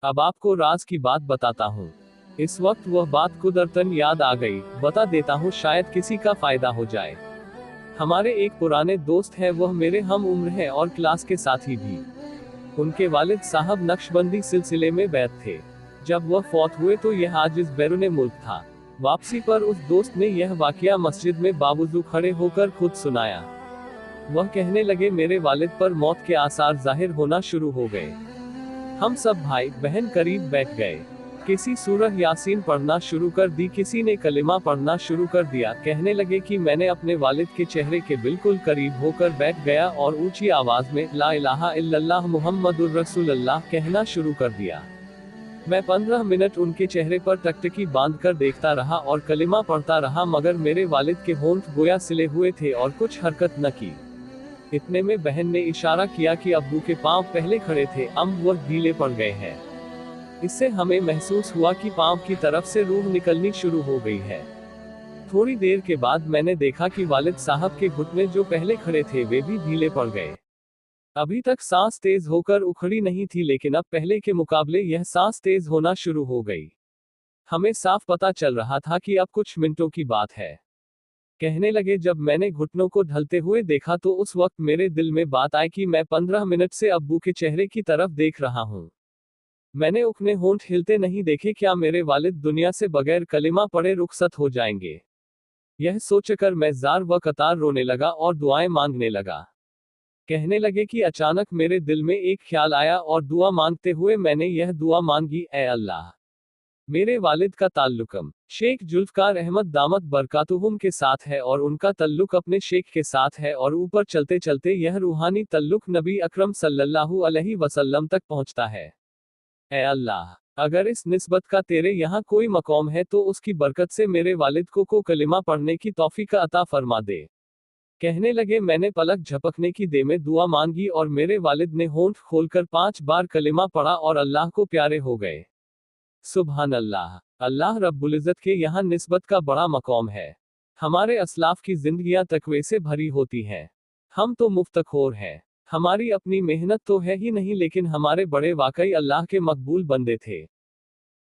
अब आपको राज की बात बताता हूँ। इस वक्त वह बात कुदरतन याद आ गई, बता देता हूँ शायद किसी का फायदा हो जाए। हमारे एक पुराने दोस्त हैं, वह मेरे हम उम्र हैं और क्लास के साथी भी। उनके वालिद साहब नक्शबंदी सिलसिले में बैत थे। जब वह फौत हुए तो यह आजिज बैरूने मुल्क था। वापसी पर उस दोस्त ने यह वाकया मस्जिद में बावजू खड़े होकर खुद सुनाया। वह कहने लगे, मेरे वालिद पर मौत के आसार जाहिर होना शुरू हो गए। हम सब भाई बहन करीब बैठ गए। किसी सूरह यासीन पढ़ना शुरू कर दी, किसी ने कलिमा पढ़ना शुरू कर दिया। कहने लगे कि मैंने अपने वालिद के चेहरे के बिल्कुल करीब होकर बैठ गया और ऊंची आवाज में ला इलाहा इल्लल्लाह मुहम्मदुर रसूलुल्लाह कहना शुरू कर दिया। मैं 15 मिनट उनके चेहरे पर टकटकी बांध कर देखता रहा और कलिमा पढ़ता रहा, मगर मेरे वालिद के होंठ गोया सिले हुए थे और कुछ हरकत न की। इतने में बहन ने इशारा किया कि अब्बू के पांव पहले खड़े थे, अब वह ढीले पड़ गए हैं। इससे हमें महसूस हुआ कि पांव की तरफ से रूह निकलनी शुरू हो गई है। थोड़ी देर के बाद मैंने देखा कि वालिद साहब के घुटने जो पहले खड़े थे वे भी ढीले पड़ गए। अभी तक सांस तेज होकर उखड़ी नहीं थी, लेकिन अब पहले के मुकाबले यह सांस तेज होना शुरू हो गई। हमें साफ पता चल रहा था कि अब कुछ मिनटों की बात है। कहने लगे, जब मैंने घुटनों को ढलते हुए देखा तो उस वक्त मेरे दिल में बात आई कि मैं 15 मिनट से अब्बू के चेहरे की तरफ देख रहा हूँ। मैंने अपने होंठ हिलते नहीं देखे, क्या मेरे वालिद दुनिया से बगैर कलिमा पढ़े रुखसत हो जाएंगे? यह सोचकर मैं जार व कतार रोने लगा और दुआएं मांगने लगा। कहने लगे कि अचानक मेरे दिल में एक ख्याल आया और दुआ मांगते हुए मैंने यह दुआ मांगी, ए अल्लाह, मेरे वालिद का ताल्लुकम शेख जुल्फकार अहमद दामत बरकातुहुम के साथ है और उनका तल्लुक अपने शेख के साथ है, और ऊपर चलते चलते यह रूहानी तल्लुक नबी अकरम सल्लल्लाहु अलैहि वसल्लम तक पहुंचता है। ए अल्लाह, अगर इस निस्बत का तेरे यहाँ कोई मकाम है तो उसकी बरकत से मेरे वालिद को कलिमा पढ़ने की तौफीक अता फरमा दे। कहने लगे, मैंने पलक झपकने की दे में दुआ मांगी और मेरे वालिद ने होंठ खोलकर 5 बार कलिमा पढ़ा और अल्लाह को प्यारे हो गए। सुभान अल्लाह, अल्लाह रब्बुल इज़्ज़त के यहाँ निस्बत का बड़ा मकाम है। हमारे असलाफ की जिंदगियां तकवे से भरी होती हैं। हम तो मुफ्तखोर हैं। हमारी अपनी मेहनत तो है ही नहीं, लेकिन हमारे बड़े वाकई अल्लाह के मकबूल बंदे थे।